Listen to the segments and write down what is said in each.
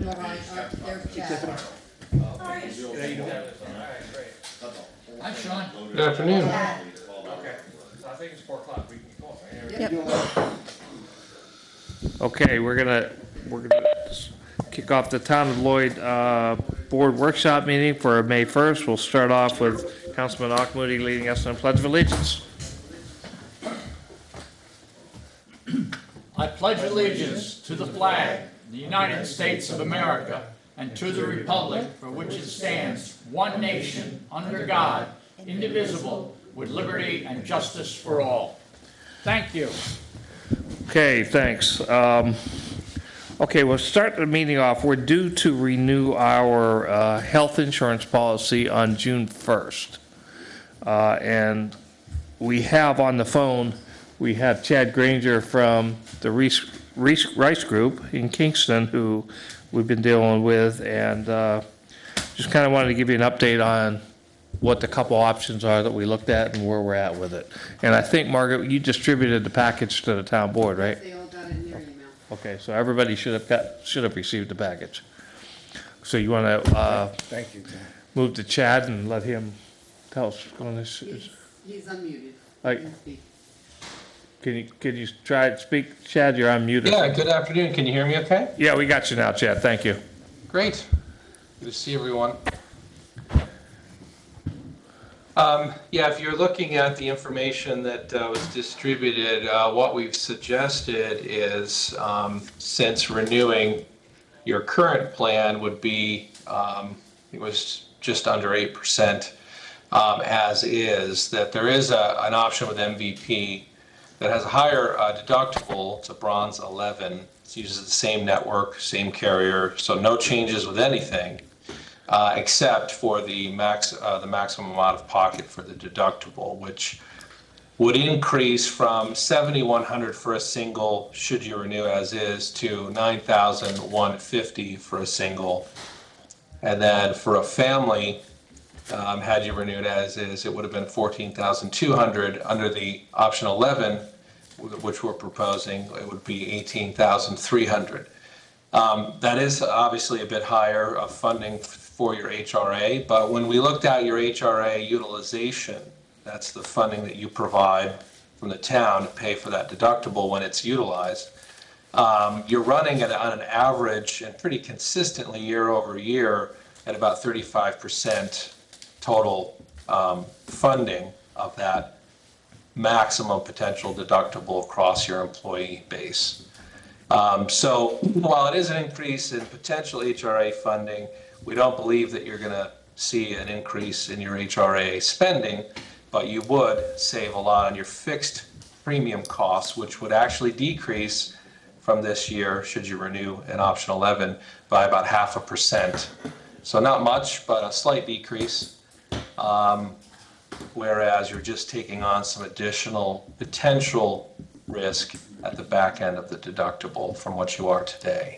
All right, there's Chad. Hi, Sean. Good afternoon. Okay, so I think it's 4 o'clock. We can go. Yep. Okay, we're gonna kick off the Town of Lloyd Board Workshop meeting for May 1st. We'll start off with Councilman Auchmuty leading us in the Pledge of Allegiance. I pledge allegiance to the flag, the United States of America, and to the republic for which it stands, one nation, under God, indivisible, with liberty and justice for all. Thank you. Okay, thanks. Okay, we'll start the meeting off. We're due to renew our health insurance policy on June 1st. And we have on the phone, we have Chad Granger from the Rice Group in Kingston, who we've been dealing with, and just kind of wanted to give you an update on what the couple options are that we looked at and where we're at with it. And I think, Margaret, you distributed the package to the town board, right? They all got it in their email. Okay, so everybody should have received the package. So you want to Thank you. move to Chad and let him tell us on this? He's unmuted. Like- He can speak. Can you try to speak? Chad, you're unmuted. Yeah, good afternoon. Can you hear me okay? Yeah, we got you now, Chad. Thank you. Great. Good to see everyone. Yeah, if you're looking at the information that was distributed, what we've suggested is since renewing your current plan would be, it was just under 8% as is, that there is an option with MVP that has a higher deductible. It's a bronze 11. It uses the same network, same carrier, so no changes with anything. Except for the maximum amount of pocket for the deductible, which would increase from $7,100 for a single, should you renew as is, to $9,150 for a single. And then for a family, had you renewed as is, it would have been $14,200. Under the option 11, which we're proposing, it would be $18,300. That is obviously a bit higher of funding for your HRA, but when we looked at your HRA utilization, that's the funding that you provide from the town to pay for that deductible when it's utilized, you're running on an average and pretty consistently year over year at about 35% total funding of that maximum potential deductible across your employee base. So while it is an increase in potential HRA funding, we don't believe that you're going to see an increase in your HRA spending, but you would save a lot on your fixed premium costs, which would actually decrease from this year, should you renew in option 11, by about 0.5%. So not much, but a slight decrease, whereas you're just taking on some additional potential risk at the back end of the deductible from what you are today.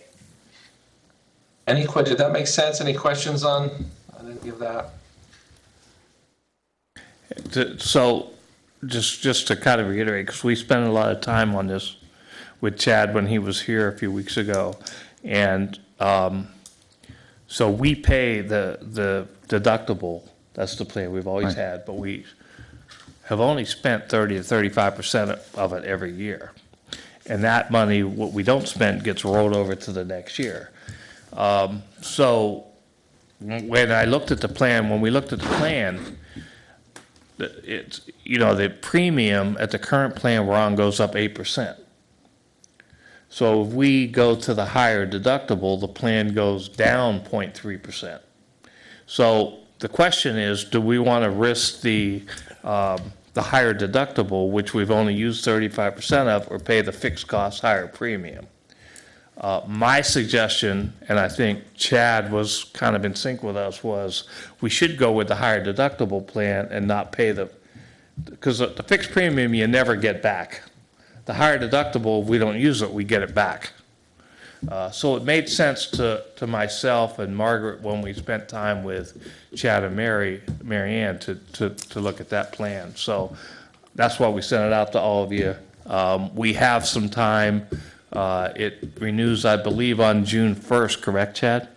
Did that make sense? Any questions on any of that? So just to kind of reiterate, because we spent a lot of time on this with Chad when he was here a few weeks ago. And so we pay the deductible. That's the plan we've always had, but we have only spent 30 to 35% of it every year. And that money, what we don't spend, gets rolled over to the next year. So when I looked at the plan, it's, the premium at the current plan we're on goes up 8%. So if we go to the higher deductible, the plan goes down 0.3%. So the question is, do we want to risk the higher deductible, which we've only used 35% of, or pay the fixed cost higher premium? My suggestion, and I think Chad was kind of in sync with us, was we should go with the higher deductible plan and not pay because the fixed premium you never get back. The higher deductible, if we don't use it, we get it back. So it made sense to myself and Margaret when we spent time with Chad and Mary Ann to look at that plan. So that's why we sent it out to all of you. We have some time It renews, I believe, on June 1st, correct, Chad?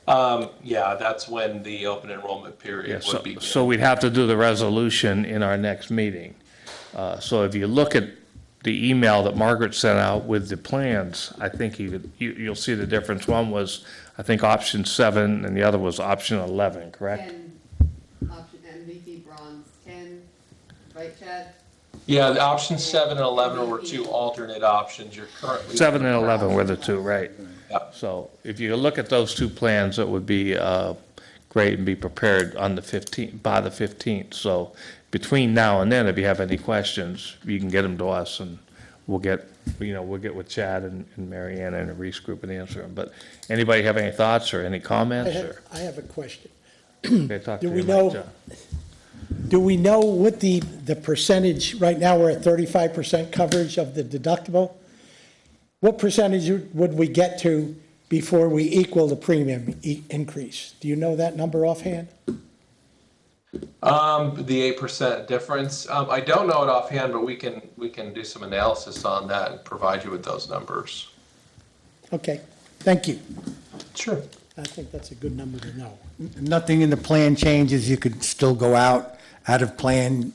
Yeah, that's when the open enrollment Yeah, period so, would begin. so we'd have to do the resolution in our next meeting. So if you look at the email that Margaret sent out with the plans, I think you'll see the difference. One was, I think, option 7, and the other was option 11, correct? 10, option MVP bronze, 10, right, Chad? Yeah, the options 7 and 11 were two alternate options. You're currently. 7 and 11 were the two, right? Yep. So if you look at those two plans, it would be great and be prepared on the 15th, by the 15th. So between now and then, if you have any questions, you can get them to us, and we'll get with Chad and Mary Ann and the Reese group and answer them. But anybody have any thoughts or any comments? or I have a question. Okay, talk Do to we you, know- Mike, John. Do we know what the percentage, right now, we're at 35% coverage of the deductible? What percentage would we get to before we equal the premium increase? Do you know that number offhand? The 8% difference. I don't know it offhand, but we can do some analysis on that and provide you with those numbers. Okay, thank you. Sure. I think that's a good number to know. Nothing in the plan changes, you could still go out of plan.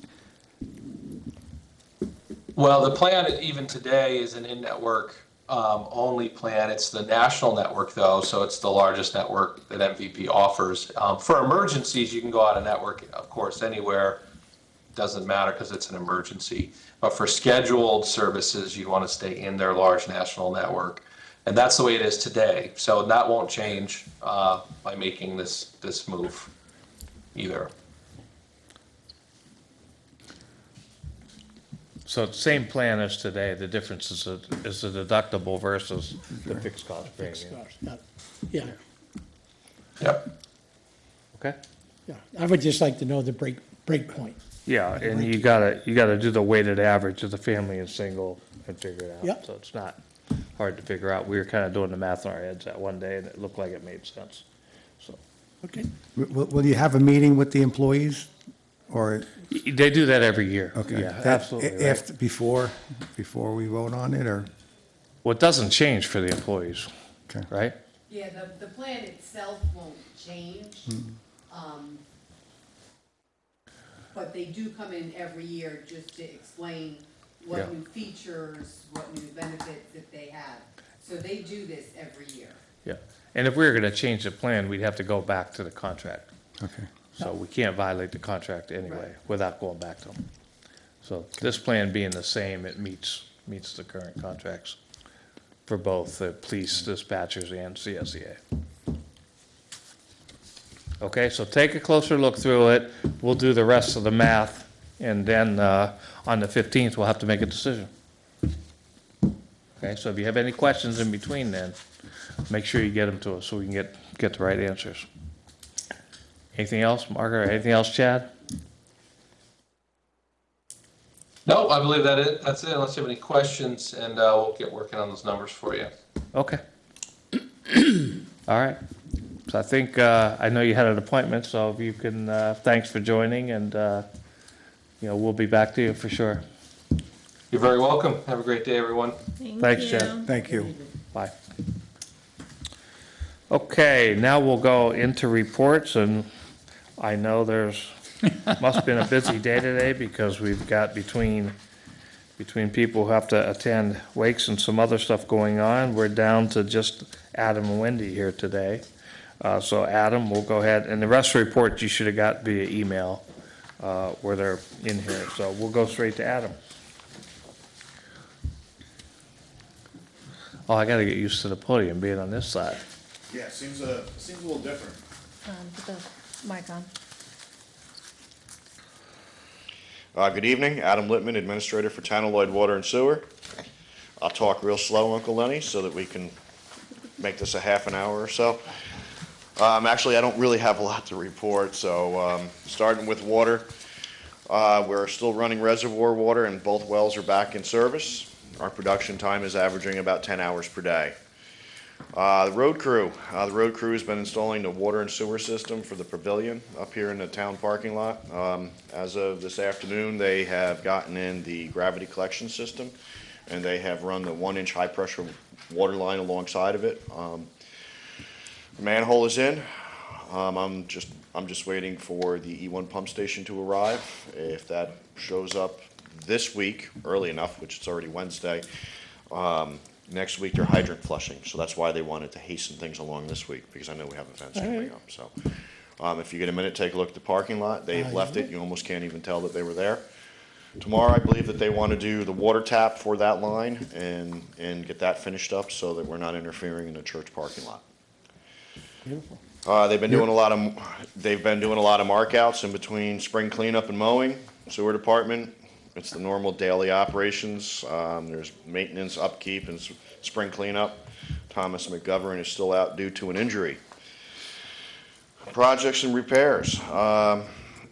Well, the plan even today is an in-network only plan. It's the national network though, so it's the largest network that MVP offers. For emergencies, you can go out of network, of course, anywhere. Doesn't matter because it's an emergency. But for scheduled services, you want to stay in their large national network. And that's the way it is today. So that won't change by making this move either. So it's the same plan as today, the difference is the deductible versus the fixed cost premium. Yeah, Yep. Okay? yeah. I would just like to know the break point. Yeah, and you gotta do the weighted average of the family and single and figure it out. Yep. So it's not hard to figure out. We were kind of doing the math in our heads that one day, and it looked like it made sense. So, Okay, Will you have a meeting with the employees, or? they do that every year. Okay. Yeah, That- absolutely. right. After, before we vote on it, or? Well, it doesn't change for the employees, Okay. right? Yeah, the plan itself won't change. But they do come in every year just to explain Yeah. what new features, what new benefits that they have. So they do this every year. Yeah. And if we were gonna change the plan, we'd have to go back to the contract. Okay. So we can't violate the contract anyway Right. without going back to them. So this plan being the same, it meets the current contracts for both the police dispatchers and CSEA. Okay, so take a closer look through it. We'll do the rest of the math, and then on the 15th, we'll have to make a decision. Okay, so if you have any questions in between then, make sure you get them to us so we can get the right answers. Anything else, Margaret, or anything else, Chad? No, I believe that's it, unless you have any questions, and we'll get working on those numbers for you. Okay. All right. So I think, I know you had an appointment, so if you can, thanks for joining, and, we'll be back to you for sure. You're very welcome. Have a great day, everyone. Thanks, Chad. Thank you. Bye. Okay, now we'll go into reports, and I know must have been a busy day today, because we've got between people who have to attend wakes and some other stuff going on, we're down to just Adam and Wendy here today. So Adam, we'll go ahead, and the rest of the reports you should have got via email, where they're in here, so we'll go straight to Adam. Oh, I gotta get used to the podium being on this side. Yeah, seems a little different. Put the mic on. Good evening, Adam Littman, Administrator for Tanaloid Water and Sewer. I'll talk real slow, Uncle Lenny, so that we can make this a half an hour or so. Actually, I don't really have a lot to report, so starting with water, we're still running reservoir water and both wells are back in service. Our production time is averaging about 10 hours per day. The road crew has been installing the water and sewer system for the pavilion up here in the town parking lot. As of this afternoon, they have gotten in the gravity collection system, and they have run the 1-inch high-pressure water line alongside of it. The manhole is in. I'm just waiting for the E1 pump station to arrive. If that shows up this week, early enough, which it's already Wednesday, next week they're hydrant flushing, so that's why they wanted to hasten things along this week, because I know we have events coming up, so. If you get a minute, take a look at the parking lot. They've left it. You almost can't even tell that they were there. Tomorrow, I believe that they want to do the water tap for that line and get that finished up so that we're not interfering in the church parking lot. They've been doing a lot of markouts in between spring cleanup and mowing, sewer department. It's the normal daily operations. There's maintenance, upkeep, and spring cleanup. Thomas McGovern is still out due to an injury. Projects and repairs.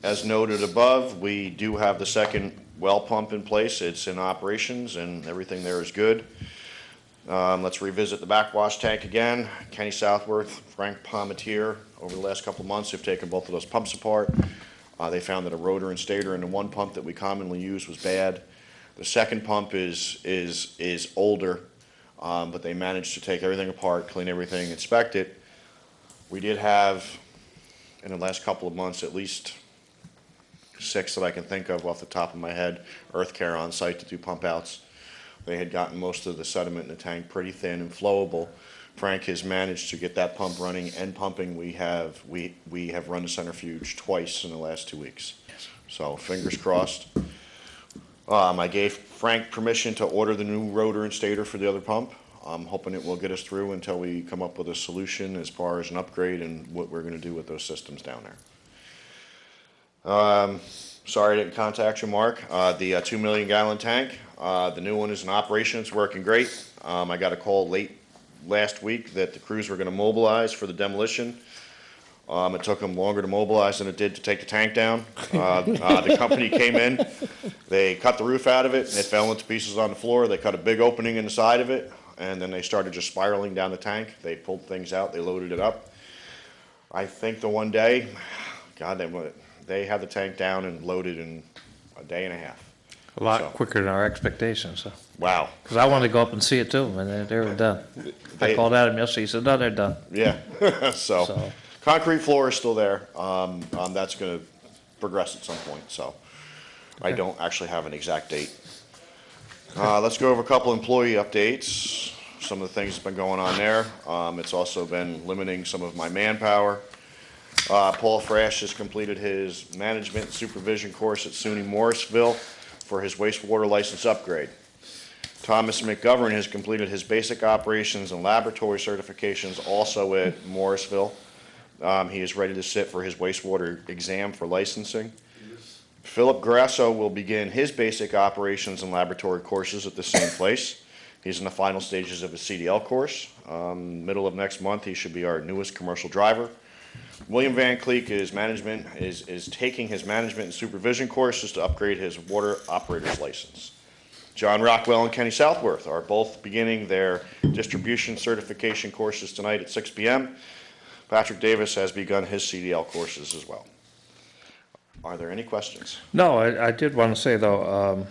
As noted above, we do have the second well pump in place. It's in operations and everything there is good. Let's revisit the backwash tank again. Kenny Southworth, Frank Palmetier, over the last couple of months have taken both of those pumps apart. They found that a rotor and stator in the one pump that we commonly use was bad. The second pump is older, but they managed to take everything apart, clean everything, inspect it. We did have, in the last couple of months, at least 6 that I can think of off the top of my head, Earth Care on site to do pump outs. They had gotten most of the sediment in the tank pretty thin and flowable. Frank has managed to get that pump running and pumping. We have run the centrifuge twice in the last 2 weeks. So fingers crossed. I gave Frank permission to order the new rotor and stator for the other pump. I'm hoping it will get us through until we come up with a solution as far as an upgrade and what we're going to do with those systems down there. Sorry I didn't contact you, Mark. The 2 million gallon tank, the new one is in operation. It's working great. I got a call late last week that the crews were going to mobilize for the demolition. It took them longer to mobilize than it did to take the tank down. The company came in, they cut the roof out of it, and it fell into pieces on the floor. They cut a big opening in the side of it, and then they started just spiraling down the tank. They pulled things out, they loaded it up. I think the one day, God, they had the tank down and loaded in a day and a half. A lot So- quicker than our expectations, so. Wow. Because I wanted to go up and see it too, and they were done. I They- called Adam yesterday, he said, no, they're done. Yeah, so, So- concrete floor is still there. That's gonna progress at some point, so I don't actually have an exact date. Let's go over a couple employee updates, some of the things that's been going on there. It's also been limiting some of my manpower. Paul Frash has completed his management supervision course at SUNY Morrisville for his wastewater license upgrade. Thomas McGovern has completed his basic operations and laboratory certifications also at Morrisville. He is ready to sit for his wastewater exam for licensing. Philip Grasso will begin his basic operations and laboratory courses at the same place. He's in the final stages of his CDL course. Middle of next month, he should be our newest commercial driver. William Van Cleek is taking his management and supervision courses to upgrade his water operator's license. John Rockwell and Kenny Southworth are both beginning their distribution certification courses tonight at 6 p.m. Patrick Davis has begun his CDL courses as well. Are there any questions? No, I did want to say though,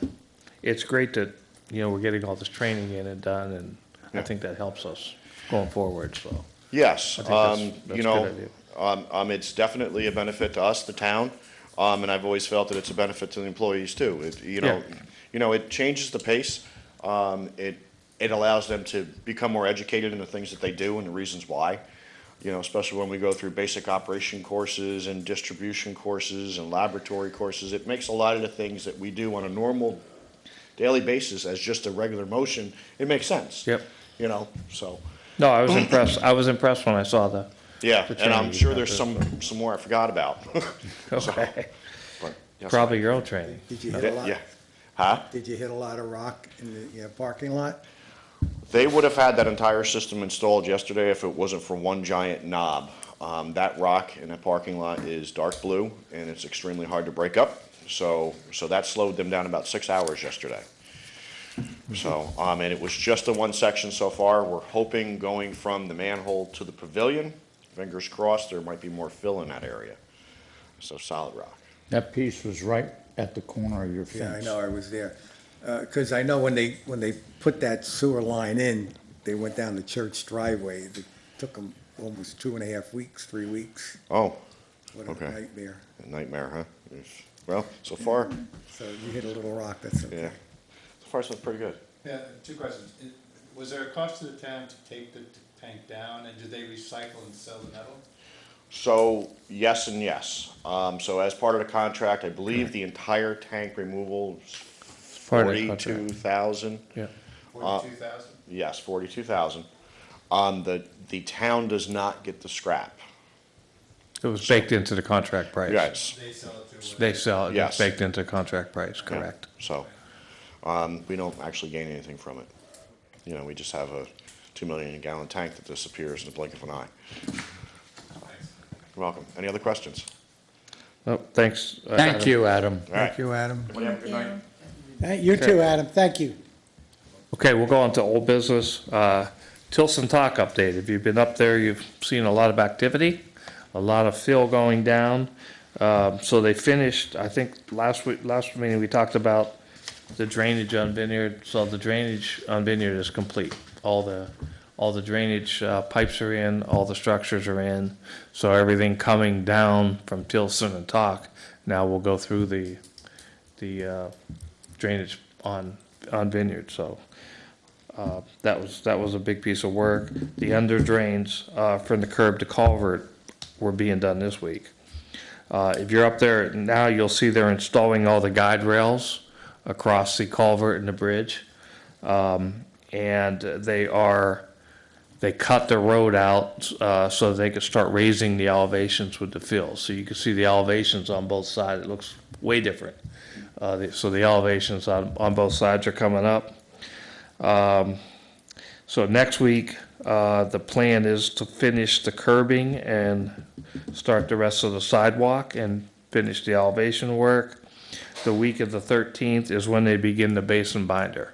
it's great that, we're getting all this training in and done, and I think that helps us going forward, so. Yes, I think that's a good idea. it's definitely a benefit to us, the town, and I've always felt that it's a benefit to the employees too. It changes the pace. It allows them to become more educated in the things that they do and the reasons why. Especially when we go through basic operation courses and distribution courses and laboratory courses. It makes a lot of the things that we do on a normal daily basis as just a regular motion, it makes sense. Yep. So, No, I was impressed. I was impressed when I saw yeah, the and I'm training sure you there's got some more I forgot about. Okay. But, yes, Probably your own training. Did you hit a lot? Yeah. Huh? Did you hit a lot of rock in the parking lot? They would have had that entire system installed yesterday if it wasn't for one giant knob. That rock in that parking lot is dark blue, and it's extremely hard to break up. So that slowed them down about 6 hours yesterday. So, and it was just the one section so far. We're hoping going from the manhole to the pavilion, fingers crossed, there might be more fill in that area. So solid rock. That piece was right at the corner of your Yeah, I fence. know, I was there. Because I know when they put that sewer line in, they went down the church driveway. It took them almost 2.5 weeks, 3 weeks. Oh, What a Okay. nightmare. a nightmare, huh? Yes. Well, so far, So you hit a little rock, that's okay. yeah. So far, so pretty good. Yeah, two questions. Was there a cost to the town to take the tank down, and do they recycle and sell the metal? So, yes and yes. So as part of the contract, I believe the entire tank removal is Part of the contract. 42,000. Yeah. 42,000? Yes, 42,000. The town does not get the scrap. It was baked into the contract price. Yes, They sell it to? They sell it, Yes. it's baked into contract price, yeah. correct. So, we don't actually gain anything from it. You know, we just have a 2 million gallon tank that disappears in the blink of an eye. You're welcome. Any other questions? Oh, thanks. Thank you, Adam. All right. Thank you, Adam. Thank you. You too, Adam, thank you. Okay, we'll go on to old business. Tilson Talk update. If you've been up there, you've seen a lot of activity, a lot of fill going down. So they finished, I think, last meeting, we talked about the drainage on Vineyard. So the drainage on Vineyard is complete. All the drainage pipes are in, all the structures are in. So everything coming down from Tilson and Talk now will go through the drainage on Vineyard. So that was a big piece of work. The under drains from the curb to culvert were being done this week. If you're up there now, you'll see they're installing all the guide rails across the culvert and the bridge. And they cut the road out so they could start raising the elevations with the fill. So you can see the elevations on both sides. It looks way different. So the elevations on both sides are coming up. So next week, the plan is to finish the curbing and start the rest of the sidewalk and finish the elevation work. The week of the 13th is when they begin the basin binder.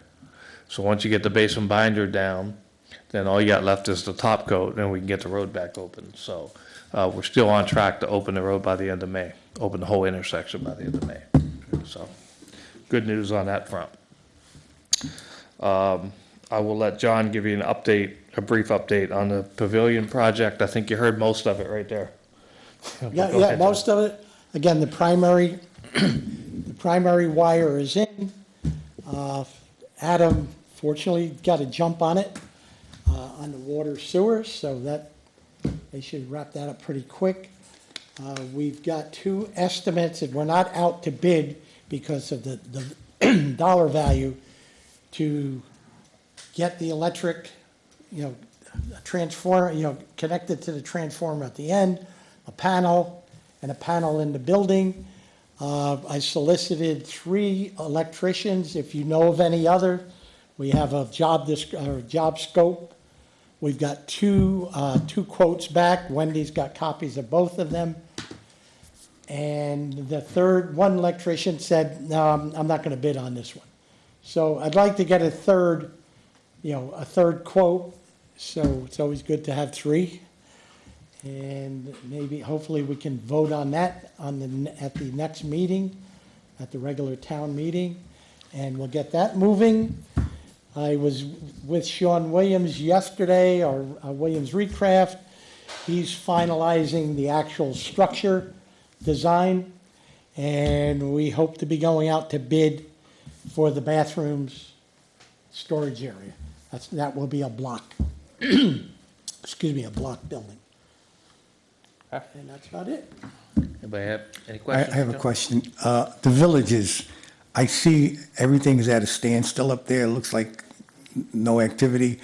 So once you get the basin binder down, then all you got left is the top coat, and we can get the road back open. So we're still on track to open the road by the end of May, open the whole intersection by the end of May. So good news on that front. I will let John give you an update, a brief update on the pavilion project. I think you heard most of it right there. Go Yeah, ahead, most of it. Again, the primary, the primary wire is in. Adam fortunately got a jump on it, on the water sewer, so that, they should wrap that up pretty quick. We've got 2 estimates, and we're not out to bid because of the dollar value to get the electric, transformer, connected to the transformer at the end, a panel, and a panel in the building. I solicited 3 electricians. If you know of any other, we have a job scope. We've got two quotes back. Wendy's got copies of both of them. And the one electrician said, no, I'm not gonna bid on this one. So I'd like to get a third quote. So it's always good to have 3. And maybe, hopefully, we can vote on that at the next meeting, at the regular town meeting, and we'll get that moving. I was with Sean Williams yesterday, or Williams Recraft. He's finalizing the actual structure design, and we hope to be going out to bid for the bathrooms storage area. That will be a block, excuse me, a block building. And that's about it. Anybody have any I questions? have a Joe? question. The villages, I see everything's at a standstill up there. It looks like no activity.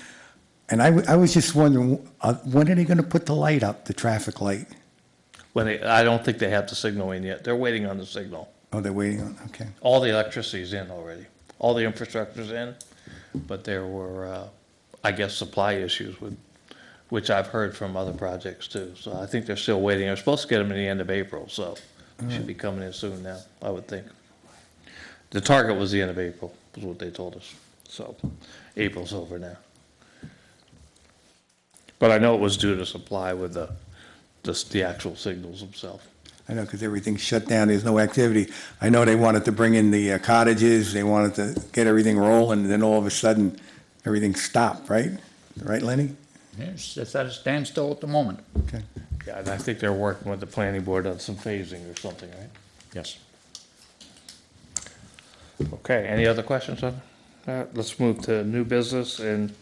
And I was just wondering, when are they going to put the light up, the traffic light? I don't think they have the signal in yet. They're waiting on the signal. Oh, they're waiting on, okay. All the electricity's in already. All the infrastructure's in, but there were, I guess, supply issues which I've heard from other projects too. So I think they're still waiting. They're supposed to get them at the end of April, so should be coming in soon now, I would think. The target was the end of April, was what they told us. So April's over now. But I know it was due to supply with the actual signals themselves. I know, because everything's shut down, there's no activity. I know they wanted to bring in the cottages, they wanted to get everything rolling, and then all of a sudden, everything stopped, right? Right, Lenny? Yes, it's at a standstill at the moment. Okay. Yeah, and I think they're working with the planning board on some phasing or something, right? Yes. Okay, any other questions on that? Let's move to new business, and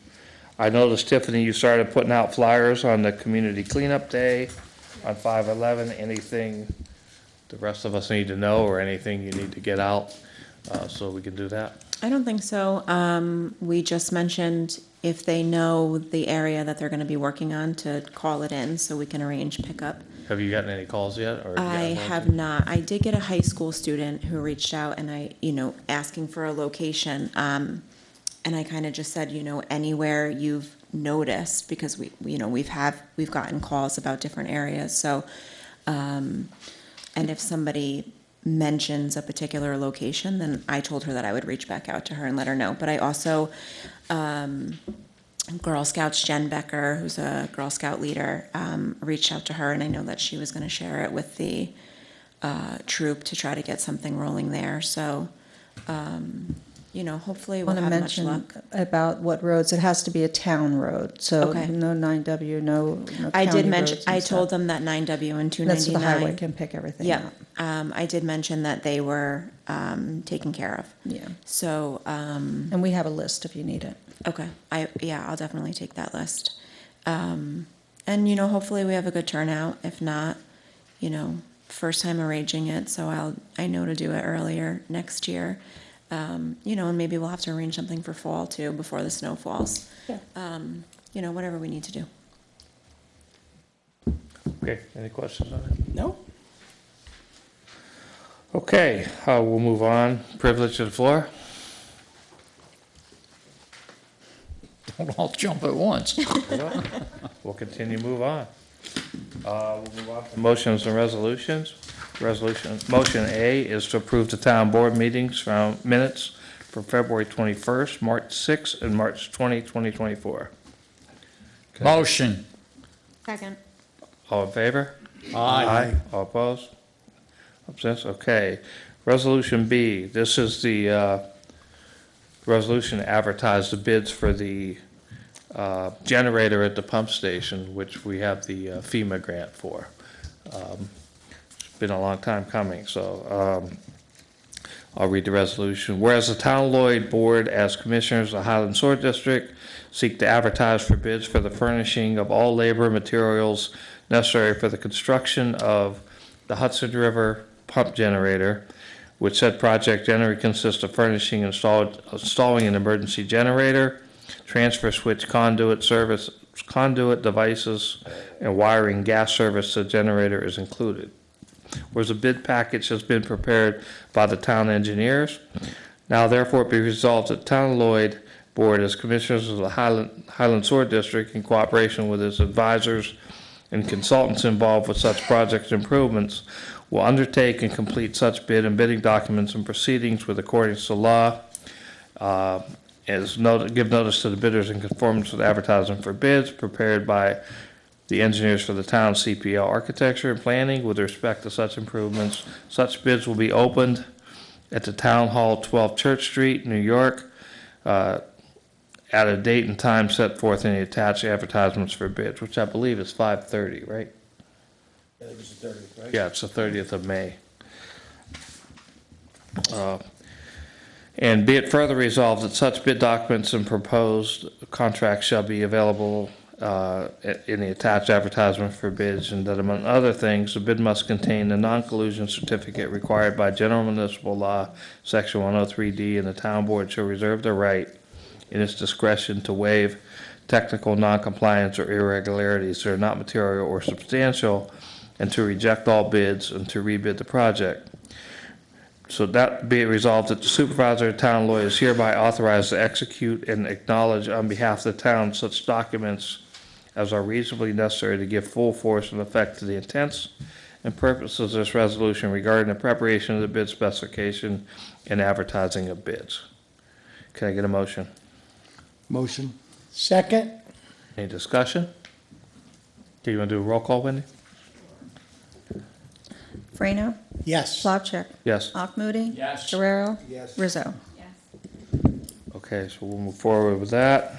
I noticed, Tiffany, you started putting out flyers on the community cleanup day on 5/11. Anything the rest of us need to know, or anything you need to get out, so we can do that? I don't think so. We just mentioned if they know the area that they're gonna be working on, to call it in so we can arrange pickup. Have you gotten any calls yet, or? I have not. I did get a high school student who reached out and asking for a location. And I kind of just said, anywhere you've noticed, because we've gotten calls about different areas. So, and if somebody mentions a particular location, then I told her that I would reach back out to her and let her know. But I also, Girl Scouts Jen Becker, who's a Girl Scout leader, reached out to her, and I know that she was going to share it with the troop to try to get something rolling there. So, hopefully we'll Want to have much mention luck. about what roads, it has to be a town road, so Okay. no 9W, no I did county mention, roads and I told stuff. them that 9W and That's so the highway 299. can pick everything Yeah, up. I did mention that they were taken care of. Yeah, So, and we have a list if you need it. okay, I'll definitely take that list. And, hopefully we have a good turnout. If not, first time arranging it, so I know to do it earlier next year. And maybe we'll have to arrange something for fall too, before the snow falls. Yeah. Whatever we need to do. Okay, any questions on it? No. Okay, we'll move on. Privilege of the floor. Don't all jump at once. We'll continue, move on. We'll move on to motions and resolutions. Motion A is to approve the town board meetings from minutes for February 21st, March 6th, and March 20, 2024. Motion. Second. All in favor? Aye. All opposed? Abstentions? Okay. Resolution B, this is the resolution to advertise the bids for the generator at the pump station, which we have the FEMA grant for. It's been a long time coming, so I'll read the resolution. Whereas the Town of Lloyd Board, as commissioners of the Highland Sewer District, seek to advertise for bids for the furnishing of all labor and materials necessary for the construction of the Hudson River pump generator, which said project generally consists of furnishing and installing an emergency generator, transfer switch conduit devices, and wiring gas service to the generator is included. Whereas a bid package has been prepared by the town engineers, now therefore be resolved that Town of Lloyd Board, as commissioners of the Highland Sewer District, in cooperation with its advisors and consultants involved with such project improvements, will undertake and complete such bid and bidding documents and proceedings with according to law, give notice to the bidders in conformance with advertising for bids prepared by the engineers for the town, CPL Architecture and Planning with respect to such improvements. Such bids will be opened at the Town Hall, 12 Church Street, New York, at a date and time set forth in the attached advertisements for bids, which I believe is 5:30, right? I think it's the 30th, right? Yeah, it's the 30th of May. And be it further resolved that such bid documents and proposed contracts shall be available in the attached advertisement for bids, and that among other things, the bid must contain the non-collusion certificate required by General Municipal Law, Section 103D, and the town board shall reserve the right in its discretion to waive technical non-compliance or irregularities that are not material or substantial, and to reject all bids and to rebid the project. So that be it resolved that the supervisor of town law is hereby authorized to execute and acknowledge on behalf of the town such documents as are reasonably necessary to give full force and effect to the intents and purposes of this resolution regarding the preparation of the bid specification and advertising of bids. Can I get a motion? Motion? Second? Any discussion? Do you want to do a roll call, Wendy? Frano, Yes. Slavcheck, Yes. Akmoody. Yes. Guerrero. Yes. Rizzo. Okay, so we'll move forward with that.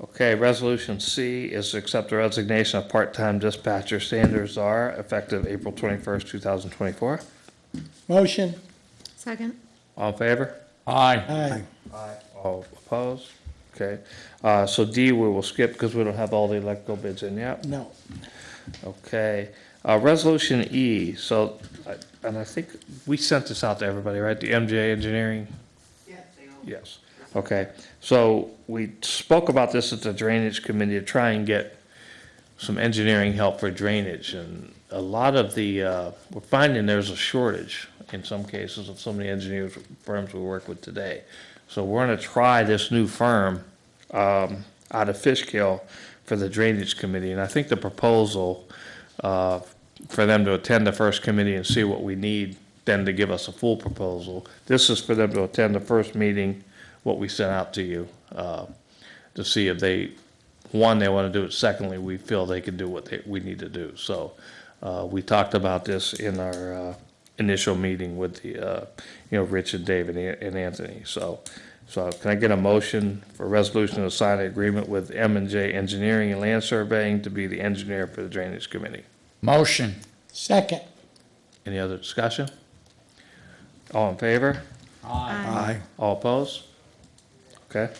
Okay, Resolution C is to accept the resignation of part-time dispatcher Sanders Czar, effective April 21st, 2024. Motion. Second. All in favor? Aye. Aye. All opposed? Okay, so D we will skip because we don't have all the electrical bids in yet. No. Okay, Resolution E, so, and I think we sent this out to everybody, right? The MJ Engineering? Yeah, they all. Yes, okay. So we spoke about this at the Drainage Committee to try and get some engineering help for drainage. And a lot of the, we're finding there's a shortage in some cases of some of the engineering firms we work with today. So we're gonna try this new firm out of Fishkill for the Drainage Committee. And I think the proposal for them to attend the first committee and see what we need, then to give us a full proposal. This is for them to attend the first meeting, what we sent out to you, to see if they, one, they want to do it. Secondly, we feel they can do what we need to do. So we talked about this in our initial meeting with the, Rich and David and Anthony. So can I get a motion for a resolution to sign an agreement with M&J Engineering and Land Surveying to be the engineer for the Drainage Committee? Motion. Second. Any other discussion? All in favor? Aye. All opposed? Okay.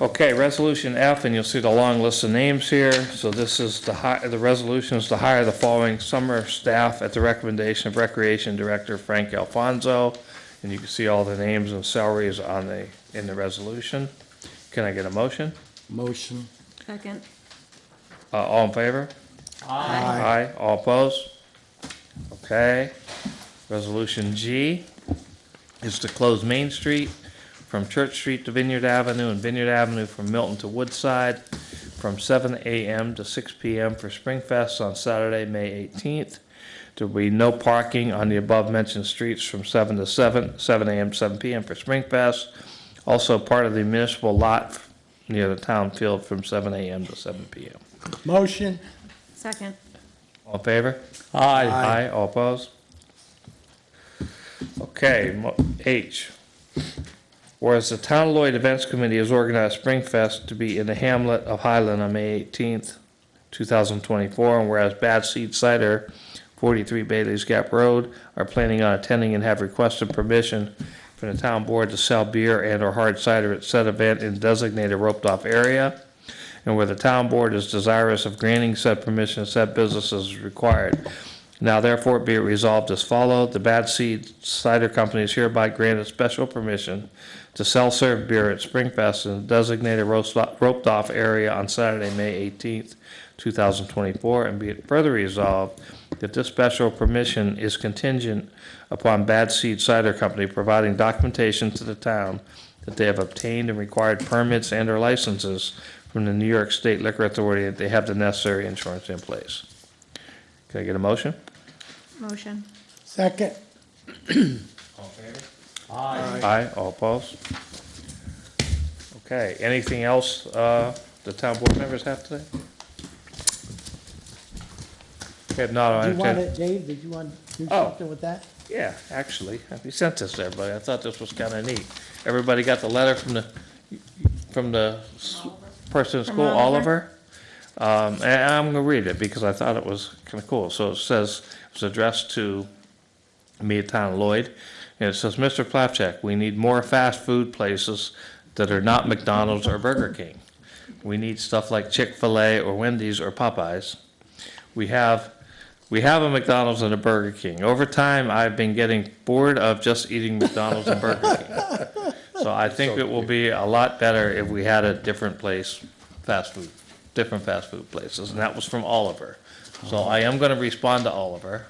Okay, Resolution F, and you'll see the long list of names here. So this is the resolution is to hire the following summer staff at the recommendation of Recreation Director Frank Alfonso. And you can see all the names and salaries in the resolution. Can I get a motion? Motion. Second. All in favor? Aye. All opposed? Okay. Resolution G is to close Main Street from Church Street to Vineyard Avenue and Vineyard Avenue from Milton to Woodside from 7 a.m. to 6 p.m. for Springfest on Saturday, May 18th. There will be no parking on the above-mentioned streets from 7 to 7 a.m. to 7 p.m. for Springfest. Also part of the municipal lot near the town field from 7 a.m. to 7 p.m. Motion. Second. All in favor? Aye. Aye, all opposed? Okay, H. Whereas the Town of Lloyd Events Committee has organized Springfest to be in the hamlet of Highland on May 18th, 2024, and whereas Bad Seed Cider, 43 Bailey's Gap Road, are planning on attending and have requested permission from the town board to sell beer and/or hard cider at said event in designated roped-off area, and where the town board is desirous of granting said permission, said businesses is required. Now therefore be it resolved as followed: the Bad Seed Cider Company is hereby granted special permission to sell served beer at Springfest in a designated roped-off area on Saturday, May 18th, 2024, and be it further resolved that this special permission is contingent upon Bad Seed Cider Company providing documentation to the town that they have obtained and required permits and/or licenses from the New York State Liquor Authority, that they have the necessary insurance in place. Can I get a motion? Motion. Second. Aye, all opposed? Okay, anything else the town board members have today? Okay, if not, I'll Did you want entertain. it, Dave, did you want to do Oh. something with that? Yeah, actually, we sent this to everybody. I thought this was kind of neat. Everybody got the letter from the person in From school, Oliver? Oliver? And I'm gonna read it because I thought it was kind of cool. So it says, it was addressed to me at Town of Lloyd, and it says, Mr. Plapchek, we need more fast food places that are not McDonald's or Burger King. We need stuff like Chick-fil-A or Wendy's or Popeyes. We have a McDonald's and a Burger King. Over time, I've been getting bored of just eating McDonald's and Burger King. So I think it will be a lot better if we had a different place, different fast food places, and that was from Oliver. So I am gonna respond to Oliver,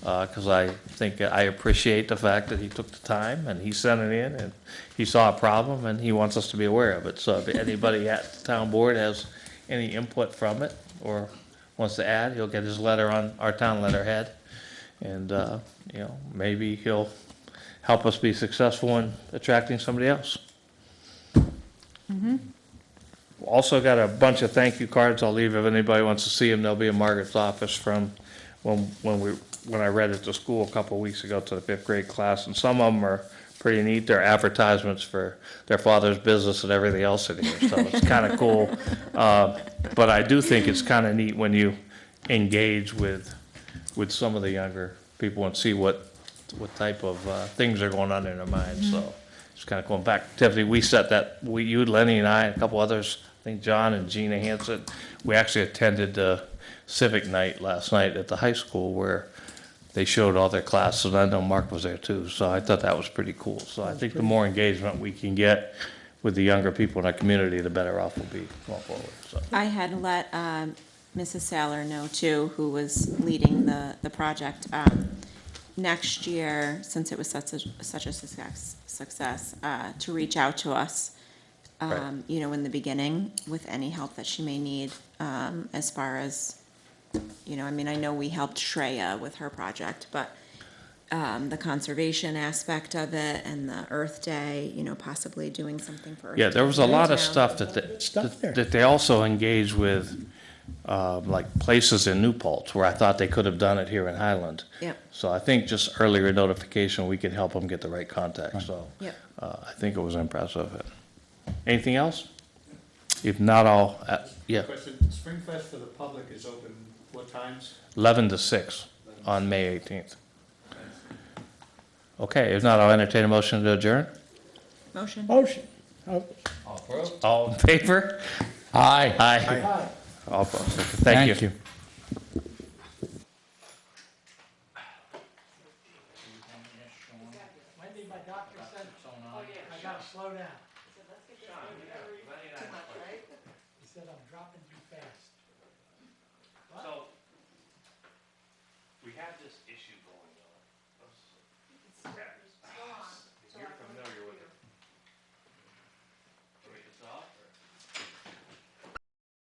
because I think I appreciate the fact that he took the time and he sent it in and he saw a problem and he wants us to be aware of it. So if anybody at the town board has any input from it or wants to add, he'll get his letter on our town letterhead. And, maybe he'll help us be successful in attracting somebody else. Also got a bunch of thank you cards I'll leave if anybody wants to see them. They'll be in Margaret's office from when I read at the school a couple of weeks ago to the 5th grade class. And some of them are pretty neat. They're advertisements for their father's business and everything else in here, so it's kind of cool. But I do think it's kind of neat when you engage with some of the younger people and see what type of things are going on in their minds, so it's kind of cool. Back, Tiffany, we set that, you, Lenny and I, and a couple others, I think John and Gina Hansen, we actually attended the Civic Night last night at the high school where they showed all their classes, and I know Mark was there too, so I thought that was pretty cool. So I think the more engagement we can get with the younger people in our community, the better off we'll be going forward, so. I had let Mrs. Saller know too, who was leading the project. Next year, since it was such a success, to reach out to us, you know, in the beginning with any help that she may need, as far as, you know, I mean, I know we helped Shreya with her project, but the conservation aspect of it and the Earth Day, you know, possibly doing something for Earth Yeah, there Day was a lot of downtown. stuff that they also engaged with, like places in New Paltz where I thought they could have done it here in Highland. Yep. So I think just earlier notification, we could help them get the right contact, so. Yep. I think it was impressive. Anything else? If not, I'll, yeah, Question, Springfest for the public is open what times? 11 to 6 on May 18th. Okay, if not, I'll entertain a motion to adjourn. Motion. Motion. Oh, All in favor? Aye. Aye. All opposed. Thank you. Wendy, my doctor said, I gotta slow down. He said, I'm dropping too fast. So, we have this issue going on.